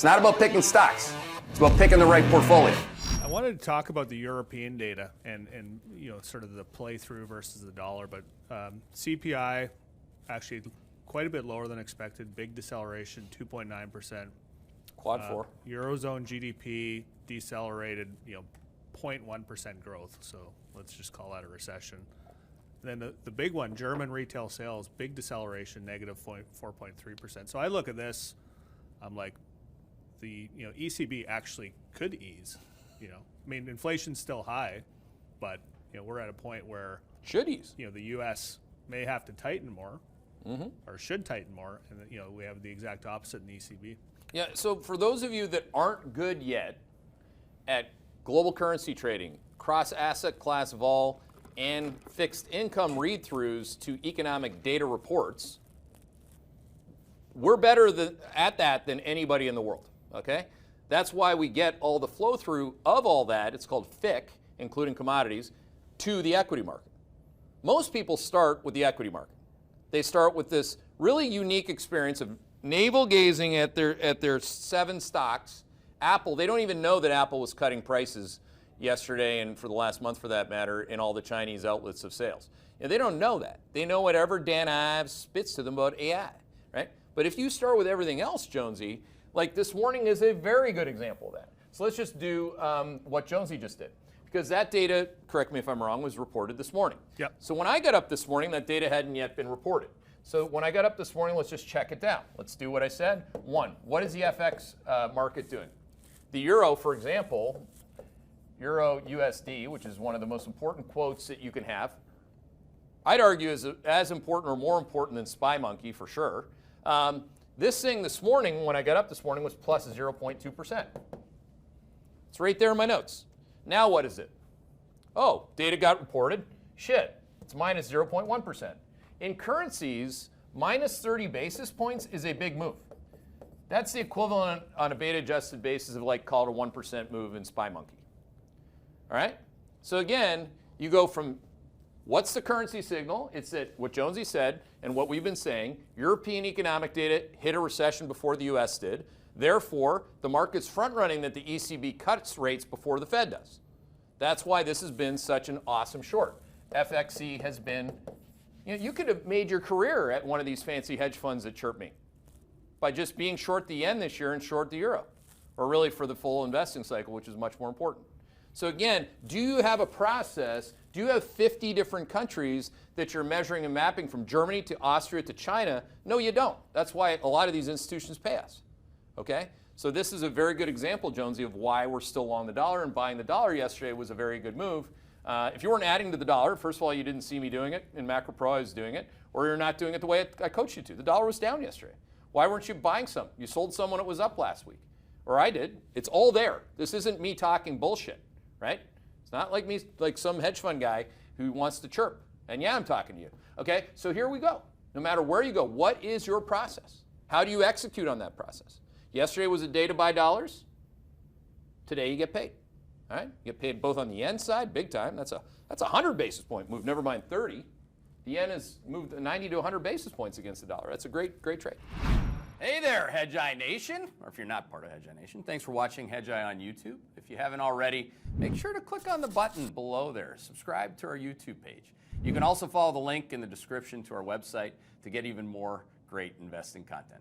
It's not about picking stocks. It's about picking the right portfolio. I wanted to talk about the European data and sort of the play through versus the dollar, but CPI actually quite a bit lower than expected, big deceleration, 2.9%. Quad 4. Eurozone GDP decelerated, 0.1% growth, so let's just call that a recession. And then the big one, German retail sales, big deceleration, negative 4.3%. So I look at this, I'm like, the ECB actually could ease. I mean, inflation's still high, but we're at a point where should ease. The U.S. may have to tighten more, or should tighten more, and we have the exact opposite in the ECB. Yeah. So for those of you that aren't good yet at global currency trading, cross asset class vol, and fixed income read-throughs to economic data reports, we're better at that than anybody in the world. Okay. That's why we get all the flow through of all that, it's called FIC, including commodities, to the equity market. Most people start with the equity market. They start with this really unique experience of navel gazing at their 7 stocks. Apple, they don't even know that Apple was cutting prices yesterday and for the last month for that matter in all the Chinese outlets of sales. They don't know that. They know whatever Dan Ives spits to them about AI, right? But if you start with everything else, Jonesy, like this morning is a very good example of that. So let's just do what Jonesy just did. Because that data, correct me if I'm wrong, was reported this morning. Yep. So when I got up this morning, that data hadn't yet been reported. So when I got up this morning, let's just check it down. Let's do what I said. 1, what is the FX market doing? The euro, for example, Euro USD, which is one of the most important quotes that you can have, I'd argue is as important or more important than Spy Monkey for sure. This thing this morning, when I got up this morning, was plus 0.2%. It's right there in my notes. Now what is it? Oh, data got reported. Shit, it's minus 0.1%. In currencies, minus 30 basis points is a big move. That's the equivalent on a beta-adjusted basis of like call it a 1% move in Spy Monkey. All right? So again, you go from what's the currency signal? It's that what Jonesy said and what we've been saying, European economic data hit a recession before the U.S. did. Therefore, the market's front-running that the ECB cuts rates before the Fed does. That's why this has been such an awesome short. FXE has been, you could have made your career at one of these fancy hedge funds that chirp me by just being short the yen this year and short the euro, or really for the full investing cycle, which is much more important. So again, do you have a process? Do you have 50 different countries that you're measuring and mapping from Germany to Austria to China? No, you don't. That's why a lot of these institutions pay us. Okay? So this is a very good example, Jonesy, of why we're still long the dollar, and buying the dollar yesterday was a very good move. If you weren't adding to the dollar, first of all, you didn't see me doing it. In Macro Pro, I was doing it. Or you're not doing it the way I coached you to. The dollar was down yesterday. Why weren't you buying some? You sold some when it was up last week. Or I did. It's all there. This isn't me talking bullshit, right? It's not like me, like some hedge fund guy who wants to chirp. And yeah, I'm talking to you. Okay, so here we go. No matter where you go, what is your process? How do you execute on that process? Yesterday was a day to buy dollars. Today you get paid. All right? You get paid both on the yen side, big time. That's a 100 basis point move, never mind 30. The yen has moved 90 to 100 basis points against the dollar. That's a great trade. Hey there, Hedgeye Nation, or if you're not part of Hedgeye Nation, thanks for watching Hedgeye on YouTube. If you haven't already, make sure to click on the button below there. Subscribe to our YouTube page. You can also follow the link in the description to our website to get even more great investing content.